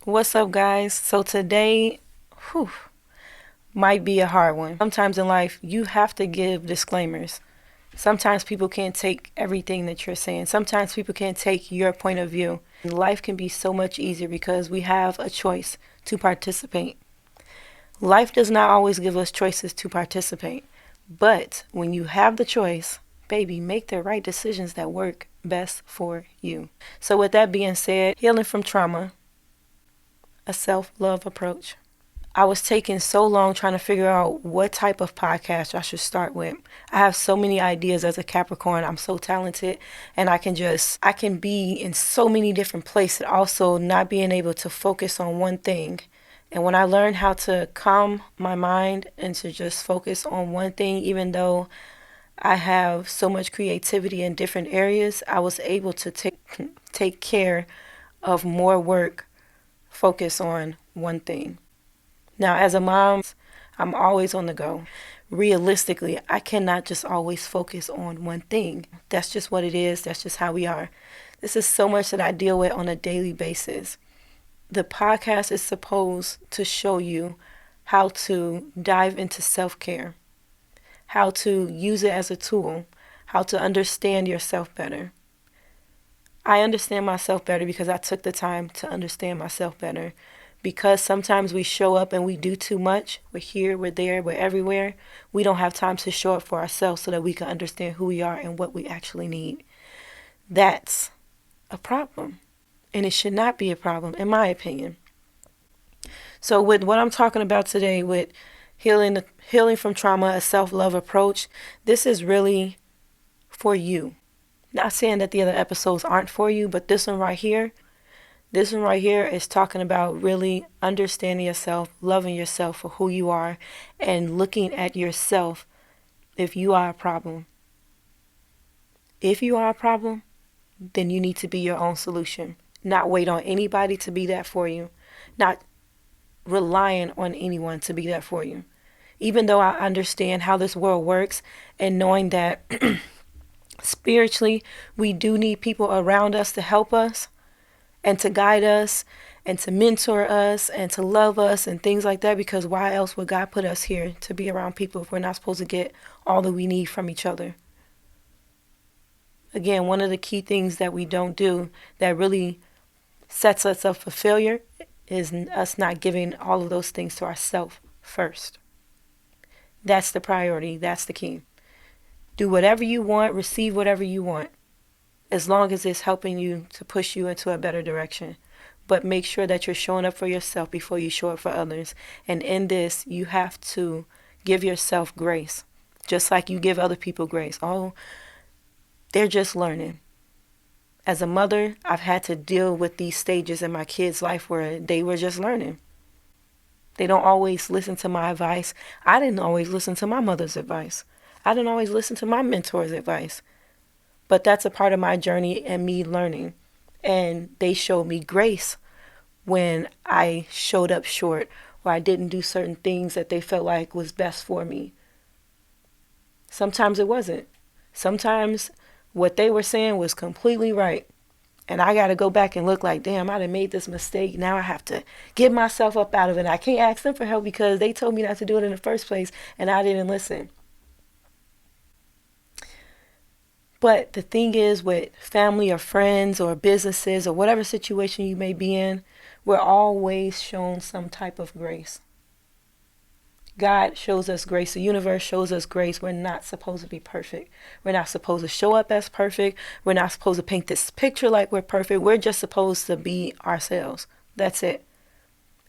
What's up, guys? So today, whew, might be a hard one. Sometimes in life, you have to give disclaimers. Sometimes people can't take everything that you're saying. Sometimes people can't take your point of view. Life can be so much easier because we have a choice to participate. Life does not always give us choices to participate. But when you have the choice, baby, make the right decisions that work best for you. So with that being said, healing from trauma, a self-love approach. I was taking so long trying to figure out what type of podcast I should start with. I have so many ideas as a Capricorn. I'm so talented and I can be in so many different places, also not being able to focus on one thing. And when I learned how to calm my mind and to just focus on one thing, even though I have so much creativity in different areas, I was able to take care of more work, focus on one thing. Now, as a mom, I'm always on the go. Realistically, I cannot just always focus on one thing. That's just what it is. That's just how we are. This is so much that I deal with on a daily basis. The podcast is supposed to show you how to dive into self-care, how to use it as a tool, how to understand yourself better. I understand myself better because I took the time to understand myself better. Because sometimes we show up and we do too much. We're here, we're there, we're everywhere. We don't have time to show up for ourselves so that we can understand who we are and what we actually need. That's a problem. And it should not be a problem, in my opinion. So with what I'm talking about today, with healing from trauma, a self-love approach, this is really for you. Not saying that the other episodes aren't for you, but this one right here is talking about really understanding yourself, loving yourself for who you are, and looking at yourself if you are a problem. If you are a problem, then you need to be your own solution. Not wait on anybody to be that for you. Not relying on anyone to be that for you. Even though I understand how this world works and knowing that spiritually we do need people around us to help us, and to guide us and to mentor us and to love us and things like that, because why else would God put us here to be around people if we're not supposed to get all that we need from each other? Again, one of the key things that we don't do that really sets us up for failure is us not giving all of those things to ourselves first. That's the priority. That's the key. Do whatever you want, receive whatever you want, as long as it's helping you to push you into a better direction. But make sure that you're showing up for yourself before you show up for others. And in this, you have to give yourself grace, just like you give other people grace. Oh, they're just learning. As a mother, I've had to deal with these stages in my kids' life where they were just learning. They don't always listen to my advice. I didn't always listen to my mother's advice. I didn't always listen to my mentor's advice. But that's a part of my journey and me learning. And they showed me grace when I showed up short or I didn't do certain things that they felt like was best for me. Sometimes it wasn't. Sometimes what they were saying was completely right. And I got to go back and look like, damn, I done made this mistake. Now I have to get myself up out of it. I can't ask them for help because they told me not to do it in the first place and I didn't listen. But the thing is, with family or friends or businesses or whatever situation you may be in, we're always shown some type of grace. God shows us grace. The universe shows us grace. We're not supposed to be perfect. We're not supposed to show up as perfect. We're not supposed to paint this picture like we're perfect. We're just supposed to be ourselves. That's it.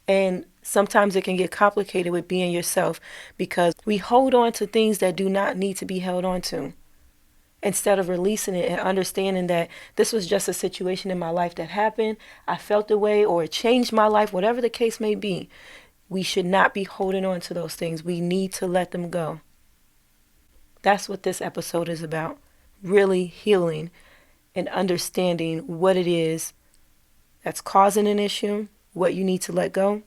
And sometimes it can get complicated with being yourself because we hold on to things that do not need to be held on to, instead of releasing it and understanding that this was just a situation in my life that happened. I felt the way, or it changed my life, whatever the case may be. We should not be holding on to those things. We need to let them go. That's what this episode is about. Really healing and understanding what it is that's causing an issue, what you need to let go,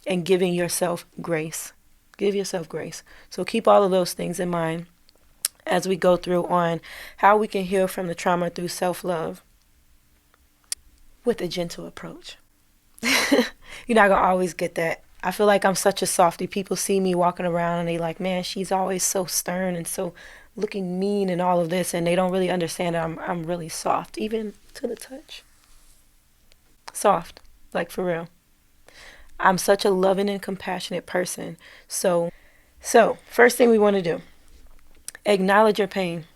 and giving yourself grace. Give yourself grace. So keep all of those things in mind as we go through on how we can heal from the trauma through self-love with a gentle approach. You're not gonna always get that. I feel like I'm such a softie. People see me walking around and they like, man, she's always so stern and so looking mean and all of this, and they don't really understand that I'm really soft, even to the touch. Soft, like for real. I'm such a loving and compassionate person. So first thing we want to do, acknowledge your pain.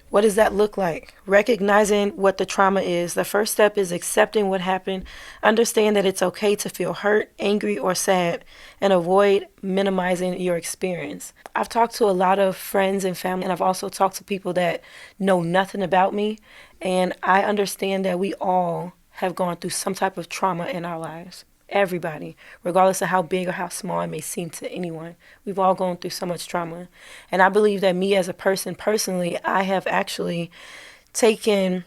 What does that look like? Recognizing what the trauma is. The first step is accepting what happened. Understand that it's okay to feel hurt, angry, or sad, and avoid minimizing your experience. I've talked to a lot of friends and family, and I've also talked to people that know nothing about me, and I understand that we all have gone through some type of trauma in our lives. Everybody, regardless of how big or how small it may seem to anyone, we've all gone through so much trauma. And I believe that me as a person, personally, I have actually taken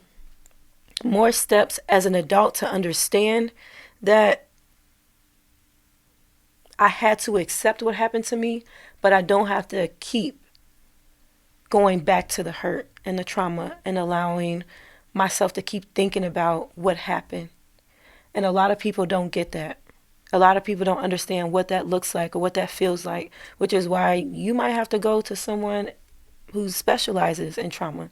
more steps as an adult to understand that I had to accept what happened to me, but I don't have to keep going back to the hurt and the trauma and allowing myself to keep thinking about what happened. And a lot of people don't get that. A lot of people don't understand what that looks like or what that feels like, which is why you might have to go to someone who specializes in trauma.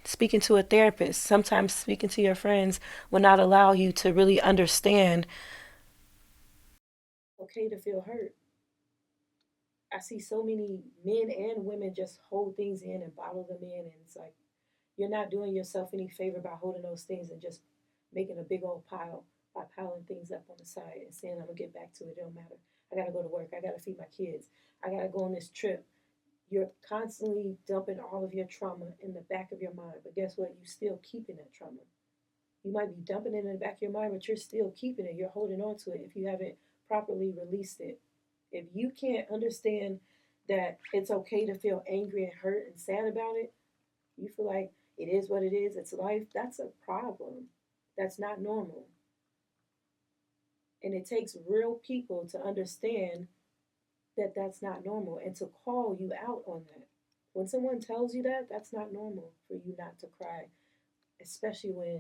Speaking to a therapist, sometimes speaking to your friends will not allow you to really understand. Okay, to feel hurt. I see so many men and women just hold things in and bottle them in, and it's like you're not doing yourself any favor by holding those things and just making a big old pile by piling things up on the side and saying, I'm gonna get back to it. It don't matter. I gotta go to work. I gotta feed my kids. I gotta go on this trip. You're constantly dumping all of your trauma in the back of your mind. But guess what? You're still keeping that trauma. You might be dumping it in the back of your mind, but you're still keeping it. You're holding on to it if you haven't properly released it. If you can't understand that it's okay to feel angry and hurt and sad about it, you feel like it is what it is, it's life, that's a problem. That's not normal. And it takes real people to understand that that's not normal and to call you out on that. When someone tells you that, that's not normal for you not to cry, especially when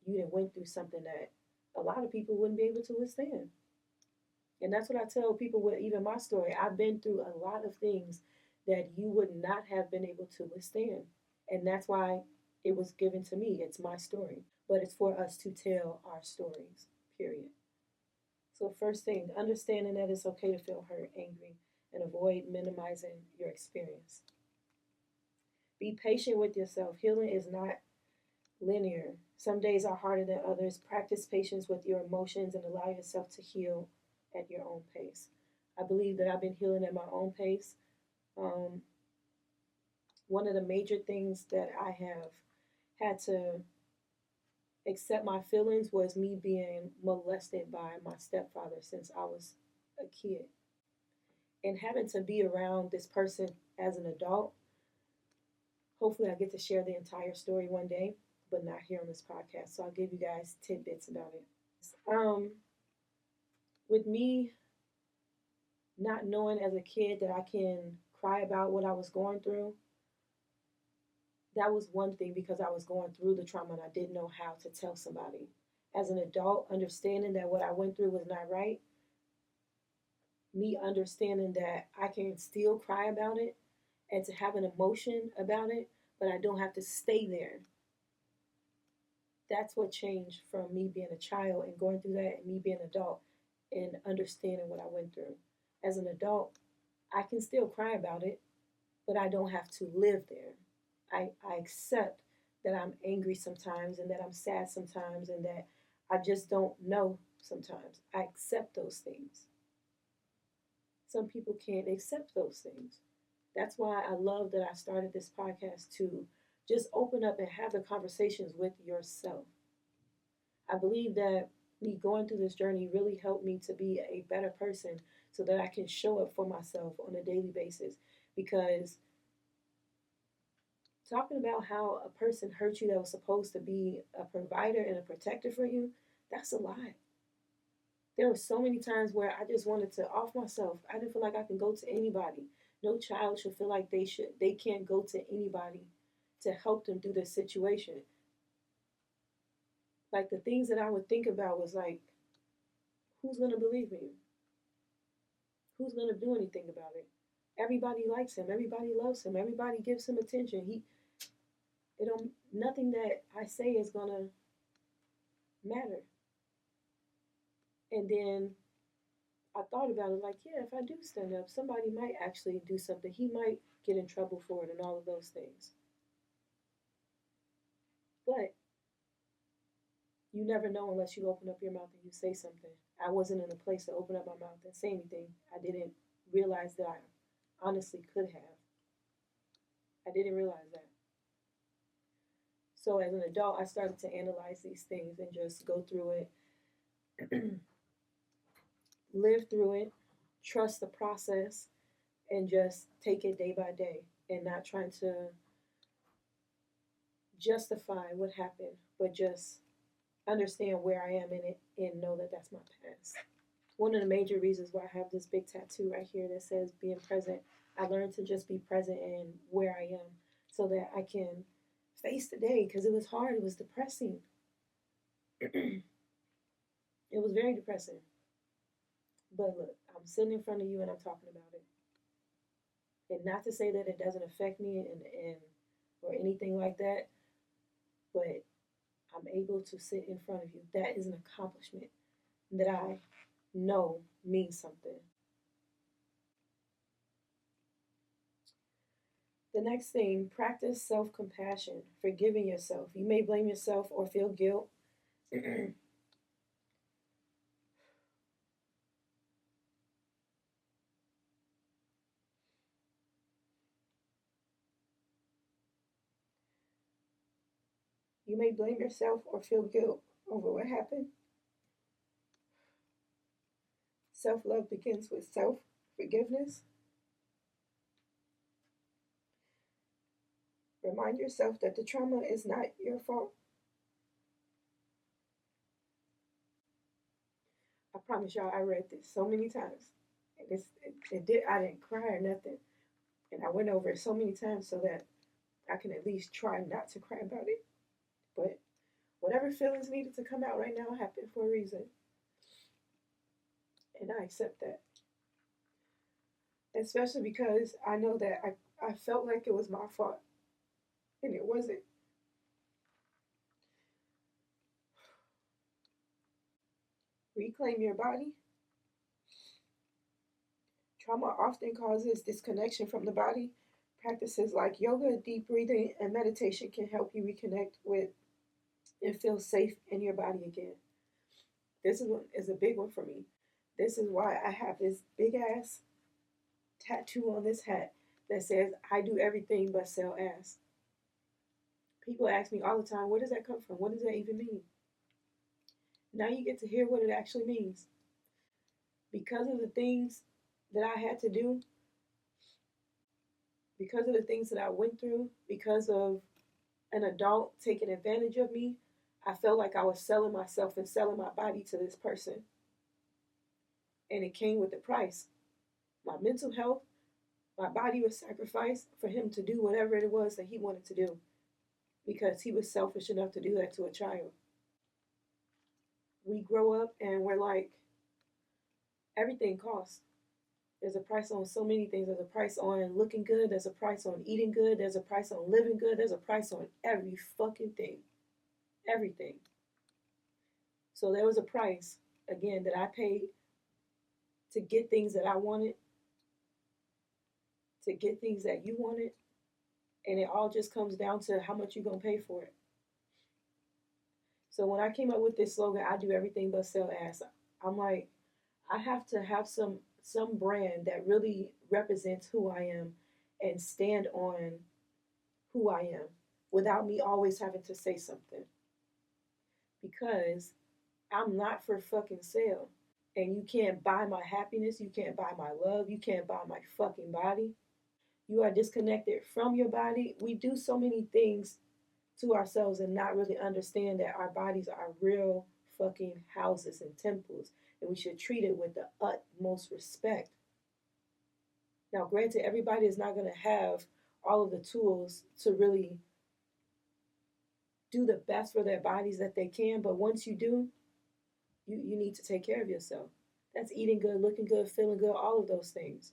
you done went through something that a lot of people wouldn't be able to withstand. And that's what I tell people with even my story. I've been through a lot of things that you would not have been able to withstand. And that's why it was given to me. It's my story. But it's for us to tell our stories, period. So, first thing, understanding that it's okay to feel hurt, angry, and avoid minimizing your experience. Be patient with yourself. Healing is not linear. Some days are harder than others. Practice patience with your emotions and allow yourself to heal at your own pace. I believe that I've been healing at my own pace. Um, One of the major things that I have had to accept my feelings was me being molested by my stepfather since I was a kid. And having to be around this person as an adult, hopefully I get to share the entire story one day, but not here on this podcast. So I'll give you guys tidbits about it. With me not knowing as a kid that I can cry about what I was going through, that was one thing because I was going through the trauma and I didn't know how to tell somebody. As an adult, understanding that what I went through was not right, me understanding that I can still cry about it and to have an emotion about it, but I don't have to stay there. That's what changed from me being a child and going through that and me being an adult and understanding what I went through. As an adult, I can still cry about it, but I don't have to live there. I accept that I'm angry sometimes and that I'm sad sometimes and that I just don't know sometimes. I accept those things. Some people can't accept those things. That's why I love that I started this podcast to just open up and have the conversations with yourself. I believe that me going through this journey really helped me to be a better person so that I can show up for myself on a daily basis. Because talking about how a person hurt you that was supposed to be a provider and a protector for you, that's a lie. There were so many times where I just wanted to off myself. I didn't feel like I can go to anybody. No child should feel like they can't go to anybody to help them through this situation. Like the things that I would think about was like who's going to believe me? Who's going to do anything about it? Everybody likes him. Everybody loves him. Everybody gives him attention. It don't, nothing that I say is going to matter. And then I thought about it like, yeah, if I do stand up, somebody might actually do something. He might get in trouble for it and all of those things. But you never know unless you open up your mouth and you say something. I wasn't in a place to open up my mouth and say anything. I didn't realize that I honestly could have. I didn't realize that. So as an adult, I started to analyze these things and just go through it, live through it, trust the process, and just take it day by day and not trying to justify what happened, but just understand where I am in it and know that that's my past. One of the major reasons why I have this big tattoo right here that says being present, I learned to just be present in where I am so that I can face the day because it was hard, it was depressing. It was very depressing. But look, I'm sitting in front of you and I'm talking about it. And not to say that it doesn't affect me and or anything like that, but I'm able to sit in front of you. That is an accomplishment that I know means something. The next thing, practice self compassion, forgiving yourself. You may blame yourself or feel guilt. You may blame yourself or feel guilt over what happened. Self love begins with self forgiveness. Remind yourself that the trauma is not your fault. I promise y'all, I read this so many times. And I didn't cry or nothing. And I went over it so many times so that I can at least try not to cry about it. But whatever feelings needed to come out right now happened for a reason. And I accept that. Especially because I know that I felt like it was my fault. And it wasn't. Reclaim your body. Trauma often causes disconnection from the body. Practices like yoga, deep breathing, and meditation can help you reconnect with and feel safe in your body again. This is a big one for me. This is why I have this big ass tattoo on this hat that says, I do everything but sell ass. People ask me all the time, where does that come from? What does that even mean? Now you get to hear what it actually means. Because of the things that I had to do, because of the things that I went through, because of an adult taking advantage of me, I felt like I was selling myself and selling my body to this person. And it came with a price. My mental health, my body was sacrificed for him to do whatever it was that he wanted to do because he was selfish enough to do that to a child. We grow up and we're like, everything costs. There's a price on so many things. There's a price on looking good. There's a price on eating good. There's a price on living good. There's a price on every fucking thing. Everything. So there was a price, again, that I paid to get things that I wanted, to get things that you wanted. And it all just comes down to how much you're going to pay for it. So when I came up with this slogan, I do everything but sell ass, I'm like, I have to have some brand that really represents who I am and stand on who I am without me always having to say something. Because I'm not for fucking sale. And you can't buy my happiness, you can't buy my love, you can't buy my fucking body. You are disconnected from your body. We do so many things to ourselves and not really understand that our bodies are real fucking houses and temples, and we should treat it with the utmost respect. Now, granted, everybody is not going to have all of the tools to really do the best for their bodies that they can, but once you do, You need to take care of yourself. That's eating good, looking good, feeling good, all of those things.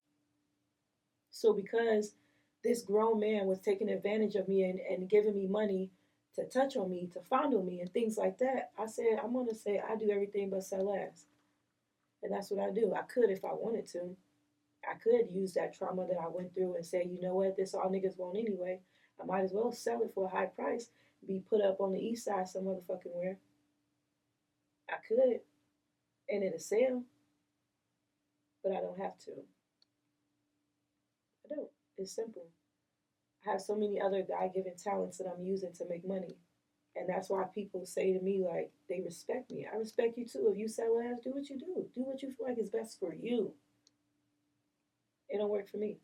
So because this grown man was taking advantage of me and giving me money to touch on me, to fondle me, and things like that, I said, I'm going to say I do everything but sell ass. And that's what I do. I could if I wanted to. I could use that trauma that I went through and say, you know what, this all niggas want anyway. I might as well sell it for a high price, be put up on the east side some motherfucking where. I could, and it'll sell, but I don't have to. I don't. It's simple. I have so many other God given talents that I'm using to make money. And that's why people say to me, like, they respect me. I respect you too. If you sell ass, do what you do. Do what you feel like is best for you. It don't work for me.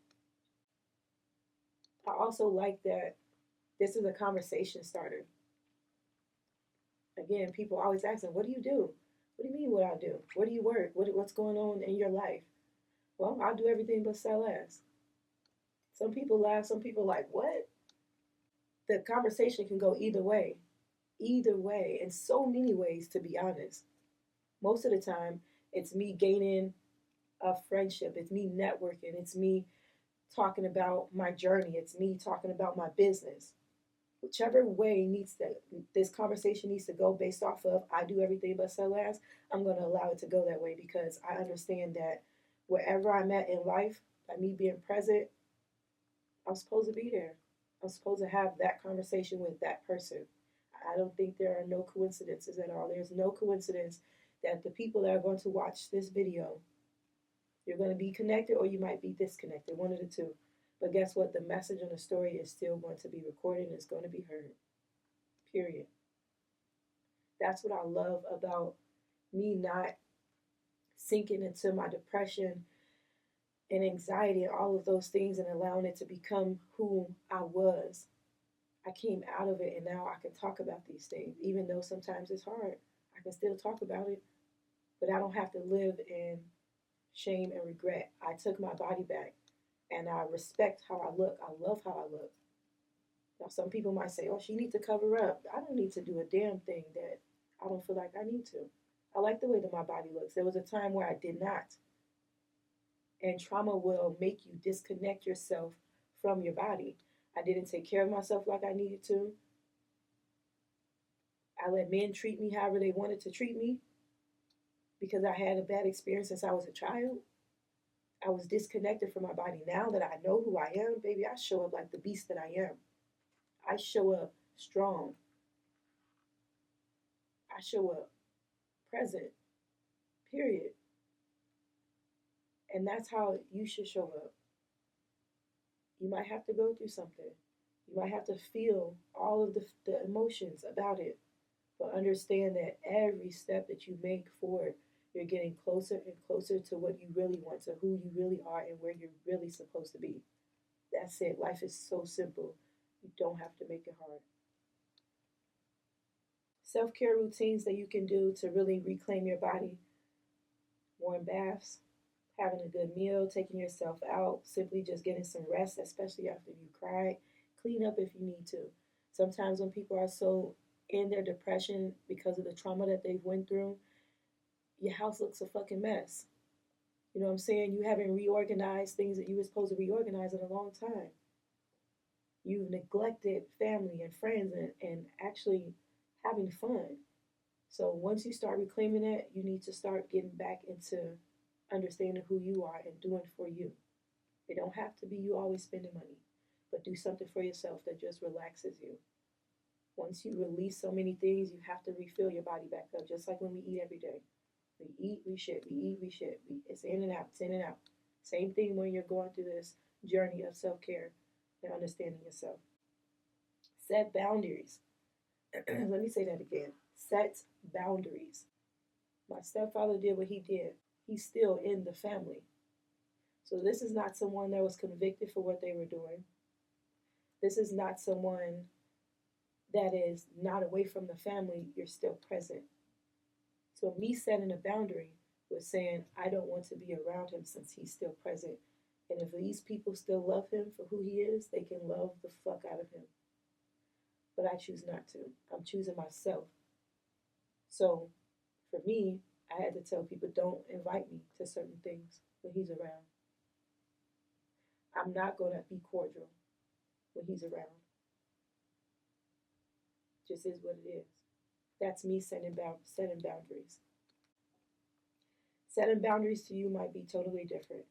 I also like that this is a conversation starter. Again, people always asking, what do you do? What do you mean what I do? Where do you work? What's going on in your life? Well, I do everything but sell ass. Some people laugh, some people like, what? The conversation can go either way. Either way, in so many ways, to be honest. Most of the time, it's me gaining a friendship, it's me networking, it's me talking about my journey, it's me talking about my business. Whichever way needs to this conversation needs to go based off of I do everything but sell ass, I'm gonna allow it to go that way because I understand that wherever I'm at in life, by me being present, I'm supposed to be there. I'm supposed to have that conversation with that person. I don't think there are no coincidences at all. There's no coincidence that the people that are going to watch this video, you're going to be connected or you might be disconnected, one of the two. But guess what? The message on the story is still going to be recorded and it's going to be heard. Period. That's what I love about me not sinking into my depression and anxiety and all of those things and allowing it to become who I was. I came out of it and now I can talk about these things, even though sometimes it's hard. I can still talk about it, but I don't have to live in shame and regret. I took my body back and I respect how I look. I love how I look. Now, some people might say, oh, she needs to cover up. I don't need to do a damn thing that I don't feel like I need to. I like the way that my body looks. There was a time where I did not. And trauma will make you disconnect yourself from your body. I didn't take care of myself like I needed to. I let men treat me however they wanted to treat me because I had a bad experience since I was a child. I was disconnected from my body. Now that I know who I am, baby, I show up like the beast that I am. I show up strong. I show up present, period. And that's how you should show up. You might have to go through something. You might have to feel all of the emotions about it. But understand that every step that you make forward, you're getting closer and closer to what you really want, to who you really are, and where you're really supposed to be. That's it. Life is so simple. You don't have to make it hard. Self care routines that you can do to really reclaim your body: warm baths, having a good meal, taking yourself out, simply just getting some rest, especially after you cry. Clean up if you need to. Sometimes when people are so in their depression because of the trauma that they've went through, your house looks a fucking mess. You know what I'm saying? You haven't reorganized things that you were supposed to reorganize in a long time. You've neglected family and friends and actually having fun. So once you start reclaiming that, you need to start getting back into understanding who you are and doing for you. It don't have to be you always spending money, but do something for yourself that just relaxes you. Once you release so many things, you have to refill your body back up, just like when we eat every day. We eat, we shit, we eat, we shit. It's in and out, it's in and out. Same thing when you're going through this journey of self care and understanding yourself. Set boundaries. Let me say that again. Set boundaries. My stepfather did what he did. He's still in the family. So this is not someone that was convicted for what they were doing. This is not someone that is not away from the family. You're still present. So me setting a boundary was saying I don't want to be around him since he's still present. And if these people still love him for who he is, they can love the fuck out of him. But I choose not to. I'm choosing myself. So for me, I had to tell people don't invite me to certain things when he's around. I'm not going to be cordial when he's around. Just is what it is. That's me setting boundaries. Setting boundaries to you might be totally different.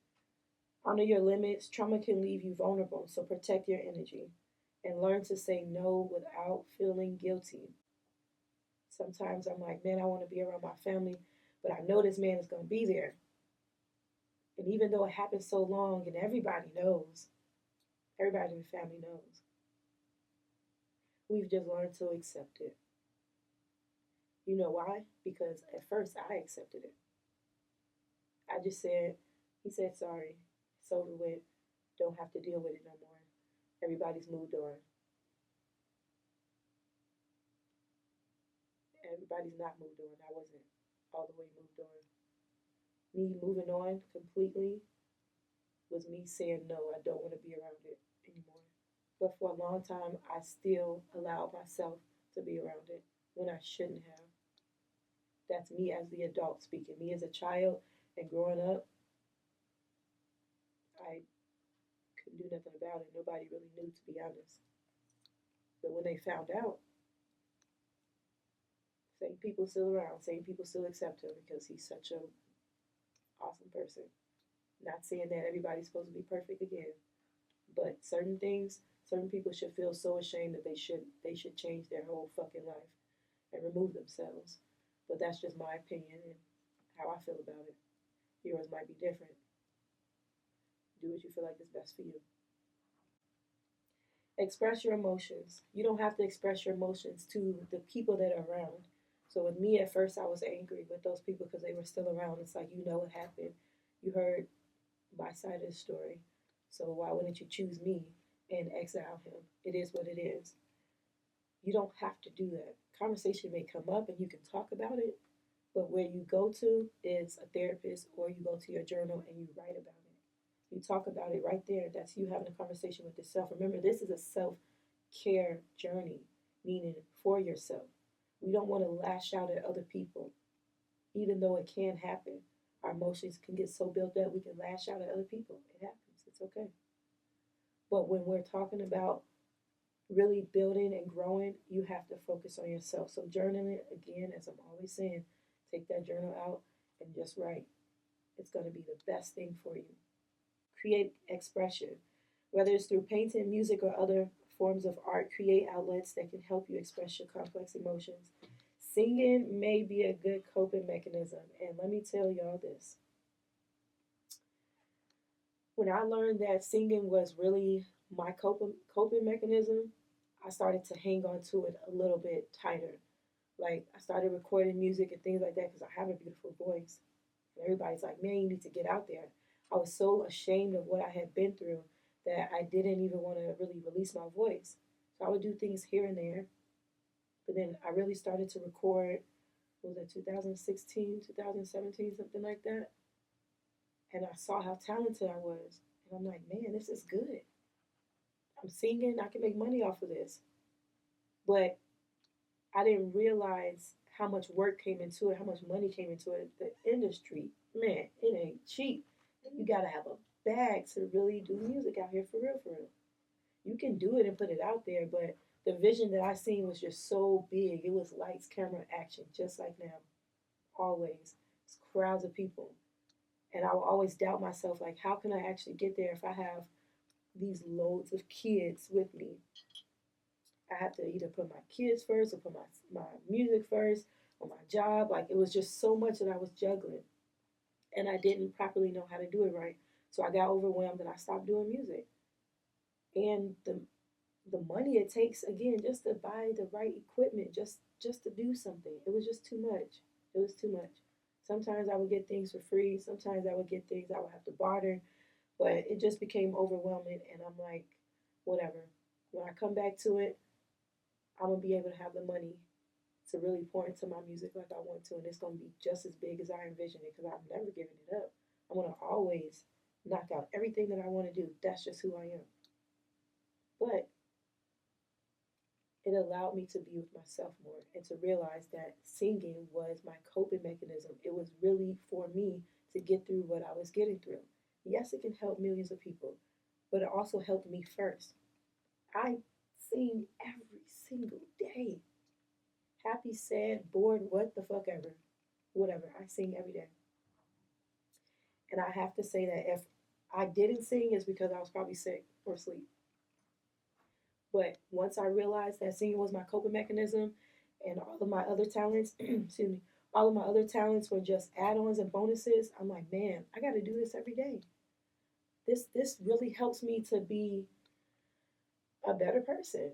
Honor your limits. Trauma can leave you vulnerable, so protect your energy and learn to say no without feeling guilty. Sometimes I'm like, man, I want to be around my family, but I know this man is going to be there. And even though it happened so long and everybody in the family knows, we've just learned to accept it. You know why? Because at first I accepted it. I just said, he said, sorry, it's over with, don't have to deal with it no more. Everybody's moved on. Everybody's not moved on. I wasn't all the way moved on. Me moving on completely was me saying, no, I don't want to be around it anymore. But for a long time, I still allowed myself to be around it when I shouldn't have. That's me as the adult speaking. Me as a child and growing up, I couldn't do nothing about it. Nobody really knew, to be honest. But when they found out, same people still around, same people still accept him because he's such an awesome person. Not saying that everybody's supposed to be perfect again, but certain things, certain people should feel so ashamed that they should change their whole fucking life and remove themselves. But that's just my opinion and how I feel about it. Yours might be different. Do what you feel like is best for you. Express your emotions. You don't have to express your emotions to the people that are around. So with me at first, I was angry with those people because they were still around. It's like, you know what happened. You heard my side of the story. So why wouldn't you choose me and exile him? It is what it is. You don't have to do that. Conversation may come up and you can talk about it, but where you go to is a therapist or you go to your journal and you write about it. You talk about it right there. That's you having a conversation with yourself. Remember, this is a self care journey, meaning for yourself. We don't want to lash out at other people, even though it can happen. Our emotions can get so built up we can lash out at other people. It happens. It's okay. But when we're talking about really building and growing, you have to focus on yourself. So journaling, again, as I'm always saying, take that journal out and just write. It's going to be the best thing for you. Create expression, whether it's through painting, music, or other forms of art. Create outlets that can help you express your complex emotions. Singing may be a good coping mechanism. And let me tell y'all this. When I learned that singing was really my coping mechanism, I started to hang on to it a little bit tighter. Like I started recording music and things like that because I have a beautiful voice. And everybody's like, man, you need to get out there. I was so ashamed of what I had been through that I didn't even want to really release my voice. So I would do things here and there. But then I really started to record, what was it 2016, 2017, something like that? And I saw how talented I was. And I'm like, man, this is good. I'm singing, I can make money off of this. But I didn't realize how much work came into it, how much money came into it. The industry, man, it ain't cheap. You gotta have a bag to really do music out here for real, for real. You can do it and put it out there, but the vision that I seen was just so big. It was lights, camera, action, just like now. Always. It's crowds of people. And I will always doubt myself, like, how can I actually get there if I have these loads of kids with me? I have to either put my kids first or put my music first or my job. Like it was just so much that I was juggling. And I didn't properly know how to do it right. So I got overwhelmed and I stopped doing music. And the money it takes again just to buy the right equipment, just to do something. It was just too much. It was too much. Sometimes I would get things for free. Sometimes I would get things I would have to barter. But it just became overwhelming and I'm like, whatever. When I come back to it, I'm gonna be able to have the money to really pour into my music like I want to, and it's gonna be just as big as I envisioned it because I've never given it up. I'm gonna always knock out everything that I want to do. That's just who I am. But it allowed me to be with myself more and to realize that singing was my coping mechanism. It was really for me to get through what I was getting through. Yes, it can help millions of people, but it also helped me first. I sing every single day. Happy, sad, bored, what the fuck ever. Whatever. I sing every day. And I have to say that if I didn't sing, it's because I was probably sick or asleep. But once I realized that singing was my coping mechanism and all of my other talents, excuse me, all of my other talents were just add-ons and bonuses, I'm like, man, I got to do this every day. This really helps me to be a better person.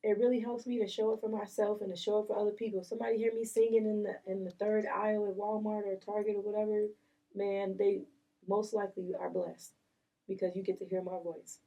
It really helps me to show up for myself and to show up for other people. If somebody hear me singing in the third aisle at Walmart or Target or whatever, man, they most likely are blessed because you get to hear my voice.